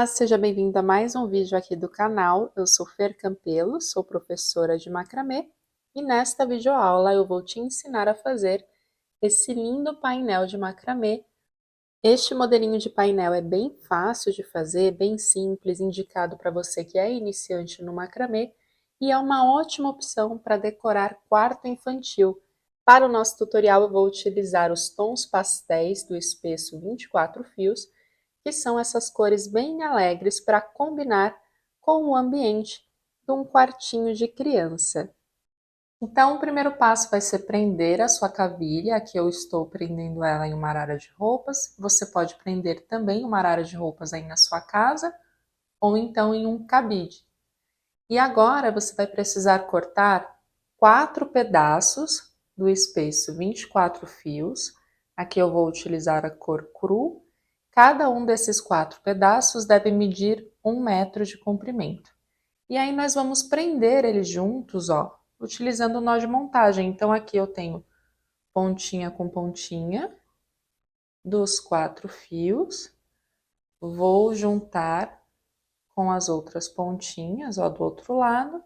Olá, seja bem-vindo a mais um vídeo aqui do canal. Eu sou Fer Campelo, sou professora de macramê e nesta videoaula eu vou te ensinar a fazer esse lindo painel de macramê. Este modelinho de painel é bem fácil de fazer, bem simples, indicado para você que é iniciante no macramê e é uma ótima opção para decorar quarto infantil. Para o nosso tutorial eu vou utilizar os tons pastéis do espesso 24 fios, que são essas cores bem alegres para combinar com o ambiente de um quartinho de criança. Então, o primeiro passo vai ser prender a sua cavilha. Aqui eu estou prendendo ela em uma arara de roupas. Você pode prender também uma arara de roupas aí na sua casa, ou então em um cabide. E agora você vai precisar cortar 4 pedaços do espesso 24 fios. Aqui eu vou utilizar a cor cru. Cada um desses 4 pedaços deve medir 1 metro de comprimento. E aí nós vamos prender eles juntos, ó, utilizando o nó de montagem. Então aqui eu tenho pontinha com pontinha dos 4 fios. Vou juntar com as outras pontinhas, ó, do outro lado.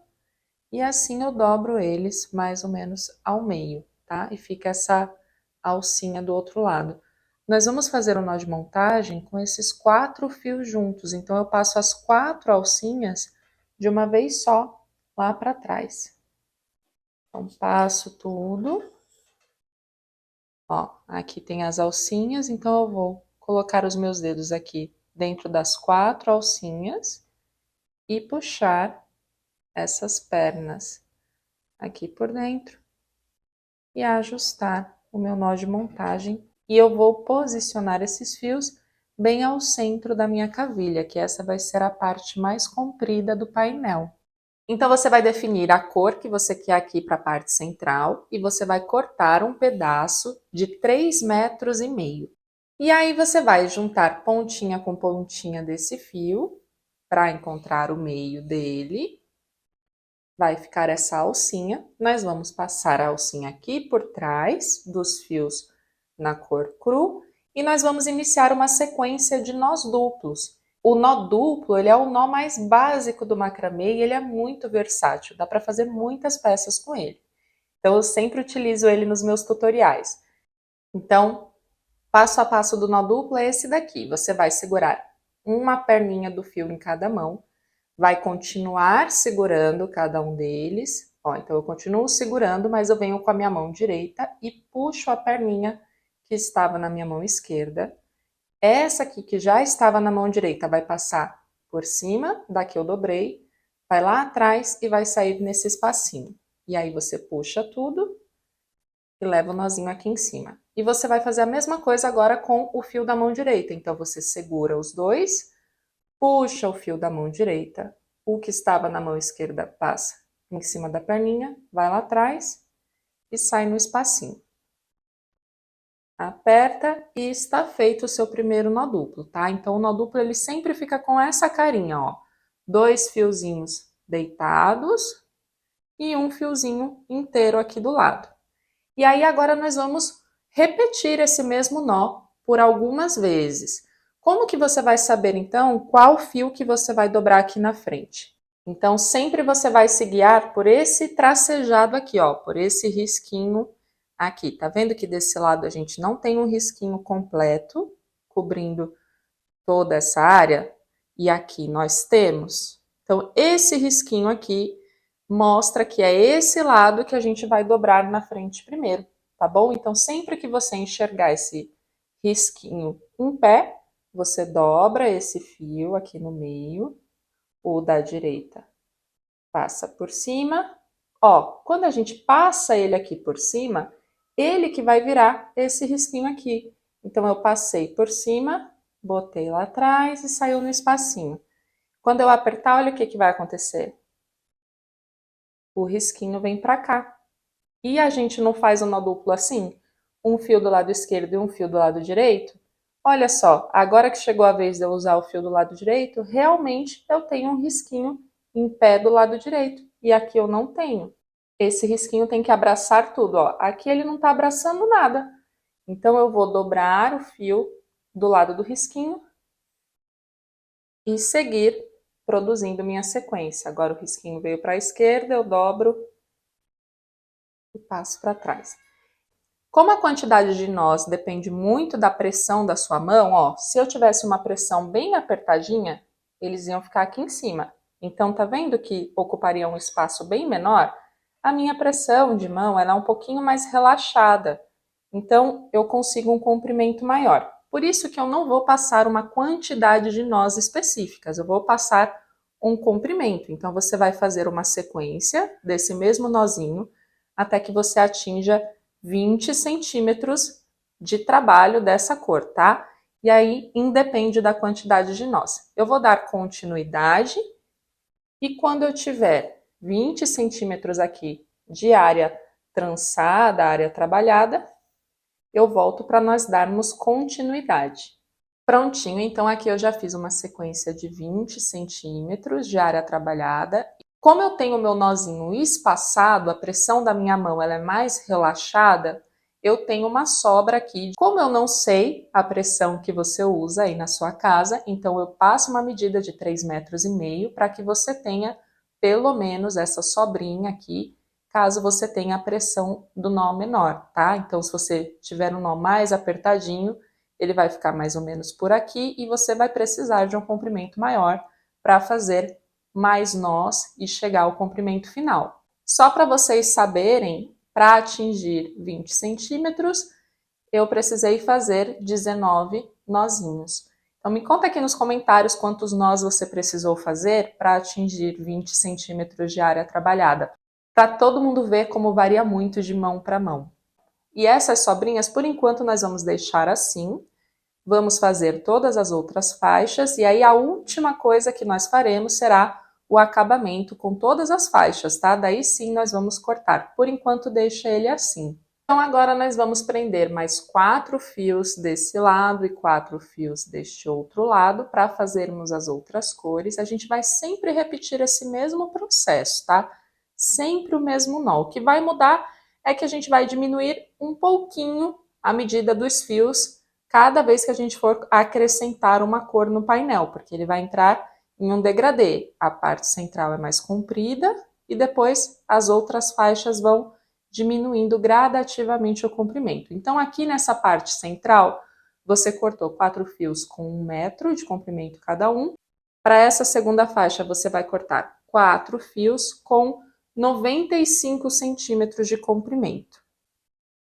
E assim eu dobro eles mais ou menos ao meio, tá? E fica essa alcinha do outro lado. Nós vamos fazer o nó de montagem com esses 4 fios juntos, então eu passo as 4 alcinhas de uma vez só lá para trás. Então, passo tudo. Ó, aqui tem as alcinhas, então eu vou colocar os meus dedos aqui dentro das 4 alcinhas e puxar essas pernas aqui por dentro e ajustar o meu nó de montagem. E eu vou posicionar esses fios bem ao centro da minha cavilha, que essa vai ser a parte mais comprida do painel. Então você vai definir a cor que você quer aqui para a parte central e você vai cortar um pedaço de 3,5 metros. E aí você vai juntar pontinha com pontinha desse fio para encontrar o meio dele. Vai ficar essa alcinha. Nós vamos passar a alcinha aqui por trás dos fios na cor cru e nós vamos iniciar uma sequência de nós duplos. O nó duplo, ele é o nó mais básico do macramê e ele é muito versátil, dá para fazer muitas peças com ele. Então eu sempre utilizo ele nos meus tutoriais. Então, passo a passo do nó duplo é esse daqui. Você vai segurar uma perninha do fio em cada mão, vai continuar segurando cada um deles. Ó, então eu continuo segurando, mas eu venho com a minha mão direita e puxo a perninha que estava na minha mão esquerda. Essa aqui que já estava na mão direita vai passar por cima da que eu dobrei, vai lá atrás e vai sair nesse espacinho. E aí você puxa tudo e leva o nozinho aqui em cima. E você vai fazer a mesma coisa agora com o fio da mão direita. Então você segura os dois, puxa o fio da mão direita, o que estava na mão esquerda passa em cima da perninha, vai lá atrás e sai no espacinho. Aperta e está feito o seu primeiro nó duplo, tá? Então o nó duplo ele sempre fica com essa carinha, ó. 2 fiozinhos deitados e um fiozinho inteiro aqui do lado. E aí agora nós vamos repetir esse mesmo nó por algumas vezes. Como que você vai saber então qual fio que você vai dobrar aqui na frente? Então sempre você vai se guiar por esse tracejado aqui, ó, por esse risquinho aqui. Tá vendo que desse lado a gente não tem um risquinho completo cobrindo toda essa área? E aqui nós temos. Então esse risquinho aqui mostra que é esse lado que a gente vai dobrar na frente primeiro, tá bom? Então sempre que você enxergar esse risquinho em pé, você dobra esse fio aqui no meio, o da direita passa por cima. Ó, quando a gente passa ele aqui por cima, ele que vai virar esse risquinho aqui. Então eu passei por cima, botei lá atrás e saiu no espacinho. Quando eu apertar, olha o que vai acontecer. O risquinho vem para cá. E a gente não faz um nó duplo assim? Um fio do lado esquerdo e um fio do lado direito? Olha só, agora que chegou a vez de eu usar o fio do lado direito, realmente eu tenho um risquinho em pé do lado direito. E aqui eu não tenho. Esse risquinho tem que abraçar tudo, ó. Aqui ele não tá abraçando nada. Então eu vou dobrar o fio do lado do risquinho e seguir produzindo minha sequência. Agora o risquinho veio para a esquerda, eu dobro e passo para trás. Como a quantidade de nós depende muito da pressão da sua mão, ó, se eu tivesse uma pressão bem apertadinha, eles iam ficar aqui em cima. Então, tá vendo que ocuparia um espaço bem menor? A minha pressão de mão ela é um pouquinho mais relaxada. Então, eu consigo um comprimento maior. Por isso que eu não vou passar uma quantidade de nós específicas, eu vou passar um comprimento. Então, você vai fazer uma sequência desse mesmo nozinho até que você atinja 20 centímetros de trabalho dessa cor, tá? E aí, independe da quantidade de nós. Eu vou dar continuidade e quando eu tiver 20 centímetros aqui de área trançada, área trabalhada, eu volto para nós darmos continuidade. Prontinho, então aqui eu já fiz uma sequência de 20 centímetros de área trabalhada. Como eu tenho o meu nozinho espaçado, a pressão da minha mão ela é mais relaxada, eu tenho uma sobra aqui. Como eu não sei a pressão que você usa aí na sua casa, então eu passo uma medida de 3,5 metros para que você tenha pelo menos essa sobrinha aqui, caso você tenha a pressão do nó menor, tá? Então, se você tiver um nó mais apertadinho, ele vai ficar mais ou menos por aqui e você vai precisar de um comprimento maior para fazer mais nós e chegar ao comprimento final. Só para vocês saberem, para atingir 20 centímetros, eu precisei fazer 19 nozinhos. Então me conta aqui nos comentários quantos nós você precisou fazer para atingir 20 centímetros de área trabalhada, para todo mundo ver como varia muito de mão para mão. E essas sobrinhas, por enquanto, nós vamos deixar assim. Vamos fazer todas as outras faixas e aí a última coisa que nós faremos será o acabamento com todas as faixas, tá? Daí sim nós vamos cortar. Por enquanto deixa ele assim. Então agora nós vamos prender mais 4 fios desse lado e 4 fios deste outro lado para fazermos as outras cores. A gente vai sempre repetir esse mesmo processo, tá? Sempre o mesmo nó. O que vai mudar é que a gente vai diminuir um pouquinho a medida dos fios cada vez que a gente for acrescentar uma cor no painel, porque ele vai entrar em um degradê. A parte central é mais comprida e depois as outras faixas vão diminuindo gradativamente o comprimento. Então, aqui nessa parte central, você cortou 4 fios com 1 metro de comprimento cada um. Para essa segunda faixa, você vai cortar 4 fios com 95 centímetros de comprimento.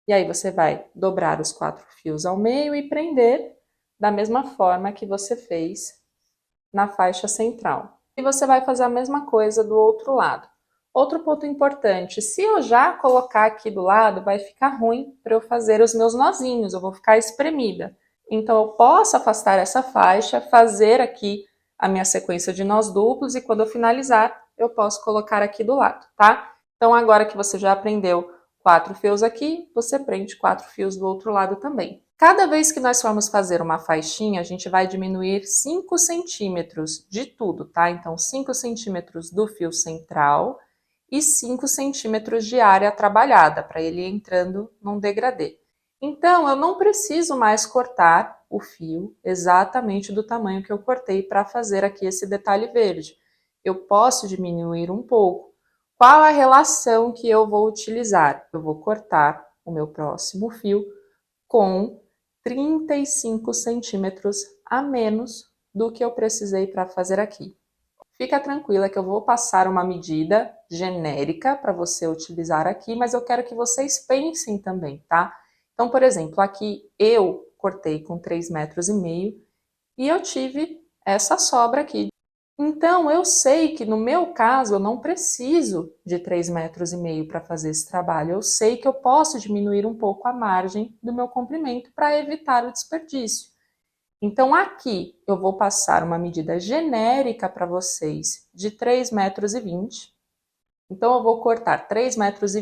E aí você vai dobrar os 4 fios ao meio e prender da mesma forma que você fez na faixa central. E você vai fazer a mesma coisa do outro lado. Outro ponto importante, se eu já colocar aqui do lado, vai ficar ruim para eu fazer os meus nozinhos, eu vou ficar espremida. Então eu posso afastar essa faixa, fazer aqui a minha sequência de nós duplos e quando eu finalizar, eu posso colocar aqui do lado, tá? Então agora que você já aprendeu 4 fios aqui, você prende 4 fios do outro lado também. Cada vez que nós formos fazer uma faixinha, a gente vai diminuir 5 centímetros de tudo, tá? Então, 5 centímetros do fio central e 5 centímetros de área trabalhada, para ele ir entrando num degradê. Então, eu não preciso mais cortar o fio exatamente do tamanho que eu cortei para fazer aqui esse detalhe verde. Eu posso diminuir um pouco. Qual a relação que eu vou utilizar? Eu vou cortar o meu próximo fio com 35 centímetros a menos do que eu precisei para fazer aqui. Fica tranquila que eu vou passar uma medida genérica para você utilizar aqui, mas eu quero que vocês pensem também, tá? Então, por exemplo, aqui eu cortei com 3,5 metros e eu tive essa sobra aqui. Então, eu sei que no meu caso eu não preciso de 3,5 metros para fazer esse trabalho. Eu sei que eu posso diminuir um pouco a margem do meu comprimento para evitar o desperdício. Então, aqui eu vou passar uma medida genérica para vocês de 3,20 metros. Então, eu vou cortar 3,20 metros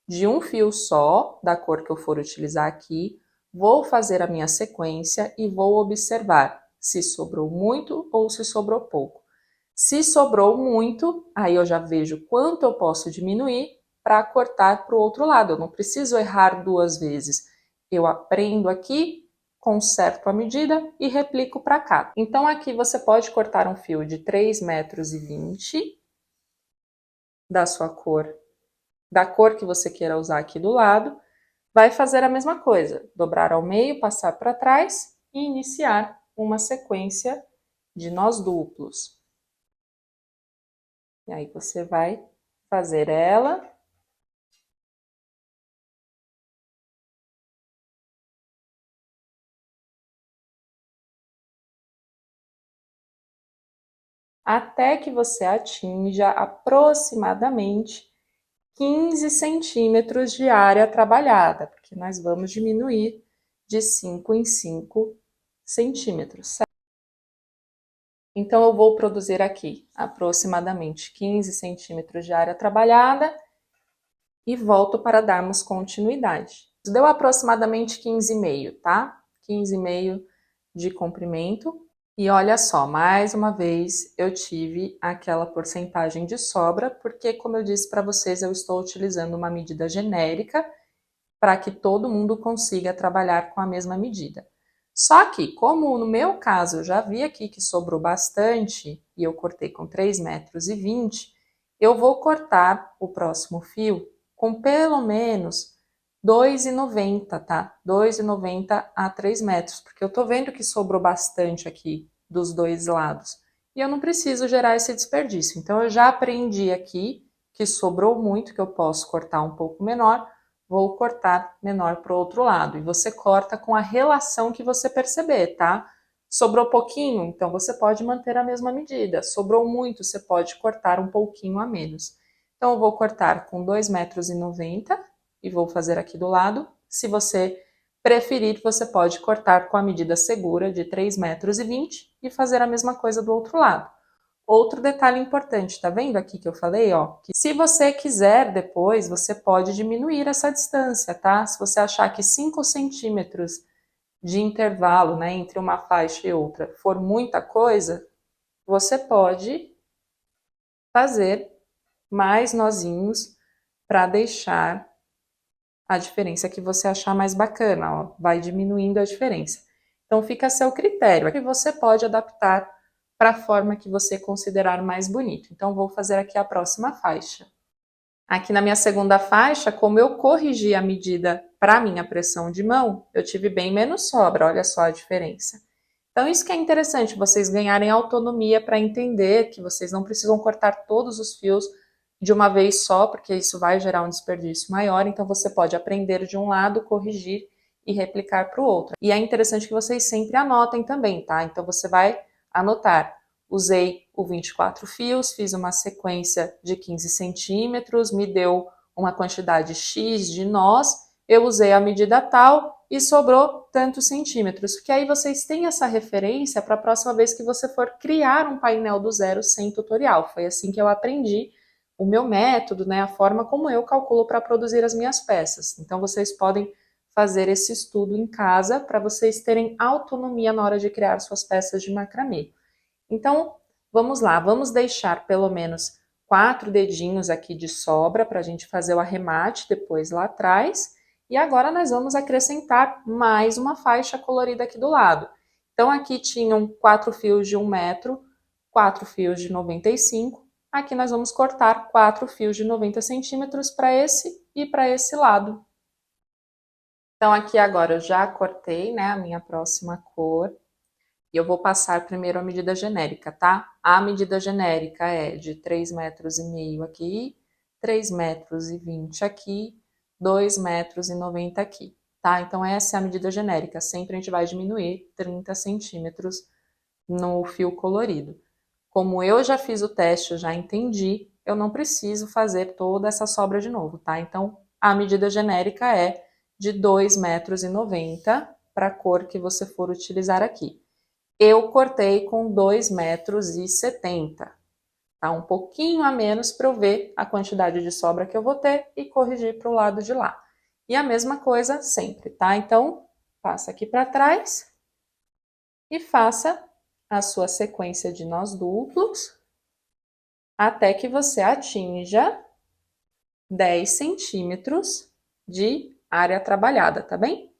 de um fio só, da cor que eu for utilizar aqui. Vou fazer a minha sequência e vou observar se sobrou muito ou se sobrou pouco. Se sobrou muito, aí eu já vejo quanto eu posso diminuir para cortar para o outro lado. Eu não preciso errar 2 vezes. Eu aprendo aqui, conserto a medida e replico para cá. Então aqui você pode cortar um fio de 3,20 m da sua cor, da cor que você queira usar aqui do lado. Vai fazer a mesma coisa, dobrar ao meio, passar para trás e iniciar uma sequência de nós duplos. E aí você vai fazer ela até que você atinja aproximadamente 15 centímetros de área trabalhada, porque nós vamos diminuir de 5 em 5 centímetros, certo? Então, eu vou produzir aqui aproximadamente 15 centímetros de área trabalhada e volto para darmos continuidade. Deu aproximadamente 15,5, tá? 15,5 de comprimento. E olha só, mais uma vez eu tive aquela porcentagem de sobra, porque como eu disse para vocês, eu estou utilizando uma medida genérica para que todo mundo consiga trabalhar com a mesma medida. Só que, como no meu caso eu já vi aqui que sobrou bastante, e eu cortei com 3,20 m, eu vou cortar o próximo fio com pelo menos 2,90, tá? 2,90 a 3 metros, porque eu tô vendo que sobrou bastante aqui dos dois lados. E eu não preciso gerar esse desperdício. Então, eu já aprendi aqui que sobrou muito, que eu posso cortar um pouco menor, vou cortar menor para o outro lado. E você corta com a relação que você perceber, tá? Sobrou pouquinho, então você pode manter a mesma medida. Sobrou muito, você pode cortar um pouquinho a menos. Então, eu vou cortar com 2,90 m e vou fazer aqui do lado. Se você preferir, você pode cortar com a medida segura de 3,20 m e fazer a mesma coisa do outro lado. Outro detalhe importante, tá vendo aqui que eu falei, ó? Que se você quiser depois, você pode diminuir essa distância, tá? Se você achar que 5 centímetros de intervalo, né, entre uma faixa e outra for muita coisa, você pode fazer mais nozinhos para deixar a diferença que você achar mais bacana, ó, vai diminuindo a diferença. Então fica a seu critério, aqui você pode adaptar para a forma que você considerar mais bonito. Então vou fazer aqui a próxima faixa. Aqui na minha segunda faixa, como eu corrigi a medida para minha pressão de mão, eu tive bem menos sobra, olha só a diferença. Então isso que é interessante, vocês ganharem autonomia para entender que vocês não precisam cortar todos os fios de uma vez só, porque isso vai gerar um desperdício maior, então você pode aprender de um lado, corrigir e replicar para o outro. E é interessante que vocês sempre anotem também, tá? Então você vai anotar, usei o 24 fios, fiz uma sequência de 15 centímetros, me deu uma quantidade X de nós, eu usei a medida tal e sobrou tantos centímetros, porque aí vocês têm essa referência para a próxima vez que você for criar um painel do zero sem tutorial. Foi assim que eu aprendi o meu método, né, a forma como eu calculo para produzir as minhas peças. Então vocês podem fazer esse estudo em casa para vocês terem autonomia na hora de criar suas peças de macramê. Então, vamos lá, vamos deixar pelo menos 4 dedinhos aqui de sobra para a gente fazer o arremate depois lá atrás. E agora nós vamos acrescentar mais uma faixa colorida aqui do lado. Então, aqui tinham 4 fios de 1 metro, 4 fios de 95. Aqui nós vamos cortar 4 fios de 90 centímetros para esse e para esse lado. Então, aqui agora eu já cortei, né, a minha próxima cor. E eu vou passar primeiro a medida genérica, tá? A medida genérica é de 3,5 metros aqui, 3,20 metros aqui, 2,90 metros aqui, tá? Então, essa é a medida genérica. Sempre a gente vai diminuir 30 centímetros no fio colorido. Como eu já fiz o teste, eu já entendi, eu não preciso fazer toda essa sobra de novo, tá? Então, a medida genérica é de 2,90 metros para a cor que você for utilizar aqui. Eu cortei com 2,70 metros, tá? Um pouquinho a menos para eu ver a quantidade de sobra que eu vou ter e corrigir para o lado de lá. E a mesma coisa sempre, tá? Então, passa aqui para trás e faça a sua sequência de nós duplos até que você atinja 10 centímetros de área trabalhada, tá bem?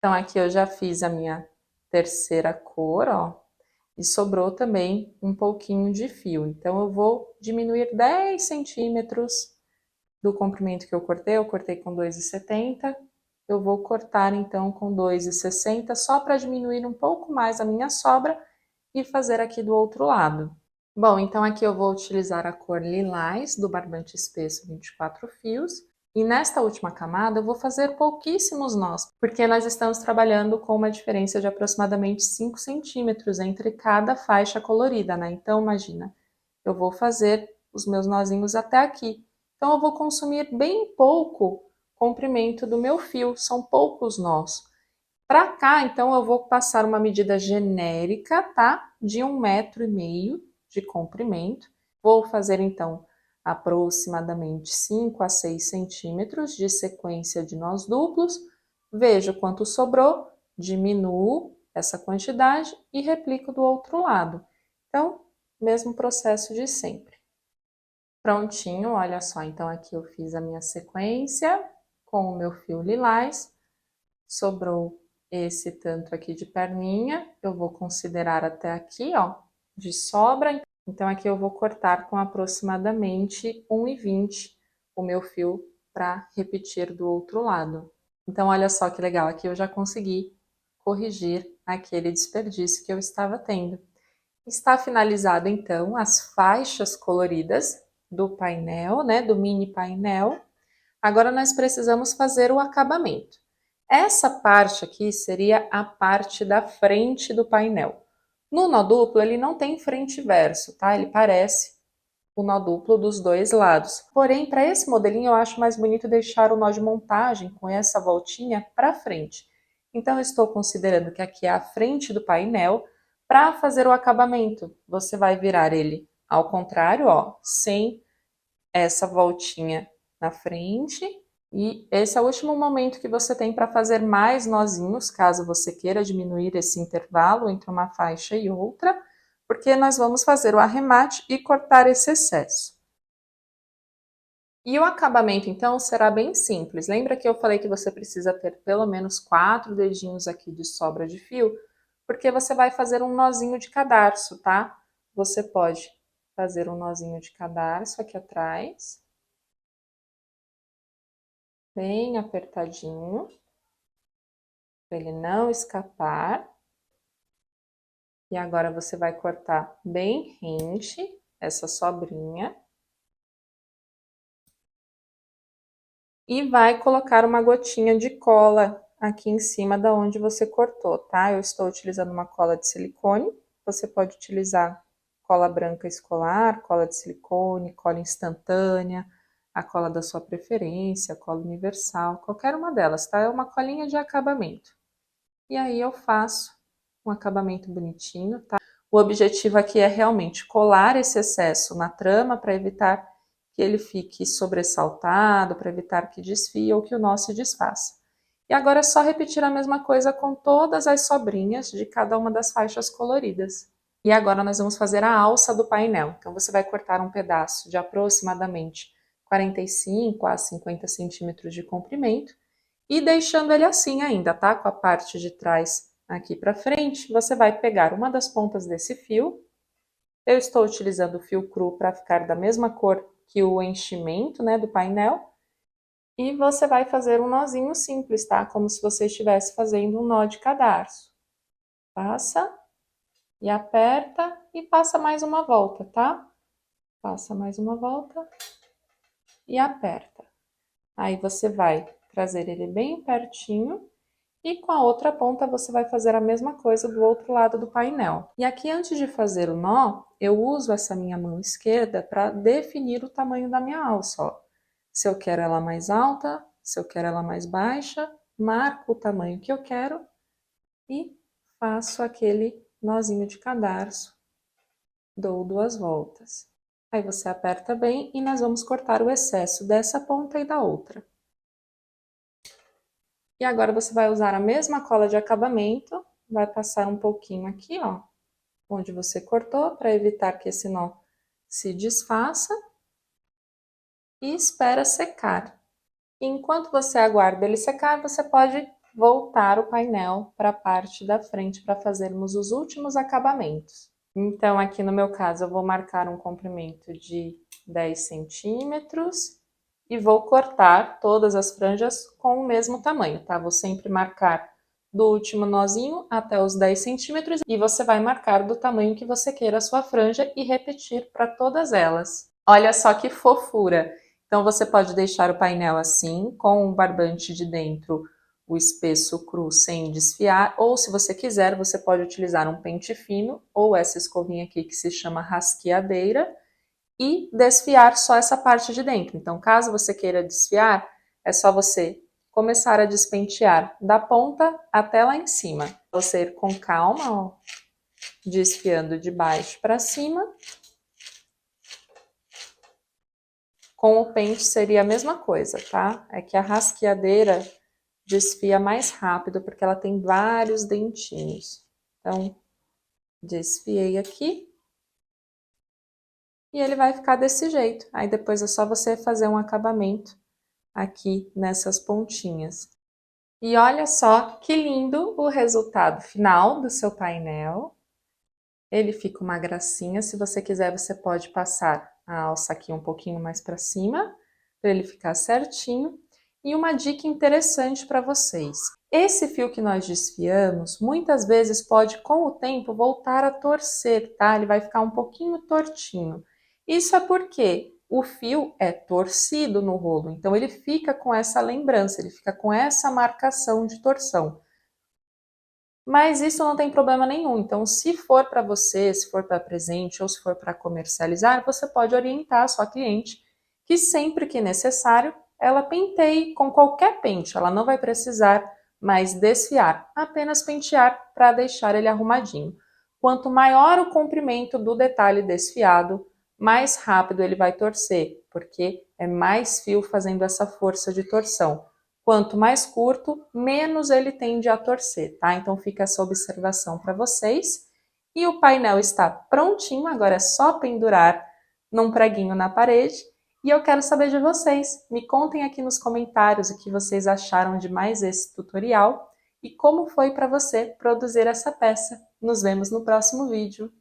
Então, aqui eu já fiz a minha terceira cor, ó, e sobrou também um pouquinho de fio. Então, eu vou diminuir 10 centímetros do comprimento que eu cortei com 2,70. Eu vou cortar, então, com 2,60, só para diminuir um pouco mais a minha sobra e fazer aqui do outro lado. Bom, então aqui eu vou utilizar a cor lilás do barbante espesso 24 fios. E nesta última camada eu vou fazer pouquíssimos nós, porque nós estamos trabalhando com uma diferença de aproximadamente 5 centímetros entre cada faixa colorida, né? Então, imagina, eu vou fazer os meus nozinhos até aqui. Então, eu vou consumir bem pouco comprimento do meu fio, são poucos nós. Para cá, então, eu vou passar uma medida genérica, tá? De 1,5 m de comprimento. Vou fazer, então, aproximadamente 5 a 6 centímetros de sequência de nós duplos. Vejo quanto sobrou, diminuo essa quantidade e replico do outro lado. Então, mesmo processo de sempre. Prontinho, olha só, então aqui eu fiz a minha sequência com o meu fio lilás. Sobrou esse tanto aqui de perninha, eu vou considerar até aqui, ó, de sobra. Então, aqui eu vou cortar com aproximadamente 1,20 o meu fio para repetir do outro lado. Então, olha só que legal, aqui eu já consegui corrigir aquele desperdício que eu estava tendo. Está finalizado, então, as faixas coloridas do painel, né, do mini painel. Agora, nós precisamos fazer o acabamento. Essa parte aqui seria a parte da frente do painel. No nó duplo, ele não tem frente e verso, tá? Ele parece o nó duplo dos dois lados. Porém, para esse modelinho, eu acho mais bonito deixar o nó de montagem com essa voltinha para frente. Então, eu estou considerando que aqui é a frente do painel. Para fazer o acabamento, você vai virar ele ao contrário, ó, sem essa voltinha na frente. E esse é o último momento que você tem para fazer mais nozinhos, caso você queira diminuir esse intervalo entre uma faixa e outra, porque nós vamos fazer o arremate e cortar esse excesso. E o acabamento, então, será bem simples. Lembra que eu falei que você precisa ter pelo menos 4 dedinhos aqui de sobra de fio? Porque você vai fazer um nozinho de cadarço, tá? Você pode fazer um nozinho de cadarço aqui atrás, bem apertadinho, para ele não escapar. E agora você vai cortar bem rente essa sobrinha. E vai colocar uma gotinha de cola aqui em cima da onde você cortou, tá? Eu estou utilizando uma cola de silicone. Você pode utilizar cola branca escolar, cola de silicone, cola instantânea, a cola da sua preferência, cola universal, qualquer uma delas, tá? É uma colinha de acabamento. E aí eu faço um acabamento bonitinho, tá? O objetivo aqui é realmente colar esse excesso na trama para evitar que ele fique sobressaltado, para evitar que desfie ou que o nó se desfaça. E agora é só repetir a mesma coisa com todas as sobrinhas de cada uma das faixas coloridas. E agora nós vamos fazer a alça do painel. Então você vai cortar um pedaço de aproximadamente 45 a 50 centímetros de comprimento e deixando ele assim ainda, tá? Com a parte de trás aqui para frente, você vai pegar uma das pontas desse fio. Eu estou utilizando o fio cru para ficar da mesma cor que o enchimento, né, do painel. E você vai fazer um nozinho simples, tá? Como se você estivesse fazendo um nó de cadarço. Passa e aperta e passa mais uma volta, tá? Passa mais uma volta e aperta. Aí você vai trazer ele bem pertinho e com a outra ponta você vai fazer a mesma coisa do outro lado do painel. E aqui, antes de fazer o nó, eu uso essa minha mão esquerda para definir o tamanho da minha alça, ó. Se eu quero ela mais alta, se eu quero ela mais baixa, marco o tamanho que eu quero e faço aquele nozinho de cadarço. Dou 2 voltas. Aí você aperta bem e nós vamos cortar o excesso dessa ponta e da outra. E agora você vai usar a mesma cola de acabamento, vai passar um pouquinho aqui, ó, onde você cortou, para evitar que esse nó se desfaça. E espera secar. E enquanto você aguarda ele secar, você pode voltar o painel para a parte da frente para fazermos os últimos acabamentos. Então, aqui no meu caso, eu vou marcar um comprimento de 10 centímetros e vou cortar todas as franjas com o mesmo tamanho, tá? Vou sempre marcar do último nozinho até os 10 centímetros e você vai marcar do tamanho que você queira a sua franja e repetir para todas elas. Olha só que fofura! Então, você pode deixar o painel assim, com o barbante de dentro, o espesso cru sem desfiar, ou se você quiser, você pode utilizar um pente fino ou essa escovinha aqui que se chama rasqueadeira e desfiar só essa parte de dentro. Então, caso você queira desfiar, é só você começar a despentear da ponta até lá em cima. Você ir com calma, ó, desfiando de baixo para cima. Com o pente seria a mesma coisa, tá? É que a rasqueadeira desfia mais rápido, porque ela tem vários dentinhos. Então, desfiei aqui. E ele vai ficar desse jeito. Aí depois é só você fazer um acabamento aqui nessas pontinhas. E olha só que lindo o resultado final do seu painel. Ele fica uma gracinha. Se você quiser, você pode passar a alça aqui um pouquinho mais para cima, para ele ficar certinho. E uma dica interessante para vocês. Esse fio que nós desfiamos, muitas vezes pode, com o tempo, voltar a torcer, tá? Ele vai ficar um pouquinho tortinho. Isso é porque o fio é torcido no rolo, então ele fica com essa lembrança, ele fica com essa marcação de torção. Mas isso não tem problema nenhum, então se for para você, se for para presente ou se for para comercializar, você pode orientar a sua cliente que sempre que necessário, ela penteie com qualquer pente, ela não vai precisar mais desfiar, apenas pentear para deixar ele arrumadinho. Quanto maior o comprimento do detalhe desfiado, mais rápido ele vai torcer, porque é mais fio fazendo essa força de torção. Quanto mais curto, menos ele tende a torcer, tá? Então fica essa observação para vocês. E o painel está prontinho, agora é só pendurar num preguinho na parede. E eu quero saber de vocês. Me contem aqui nos comentários o que vocês acharam de mais esse tutorial e como foi para você produzir essa peça. Nos vemos no próximo vídeo.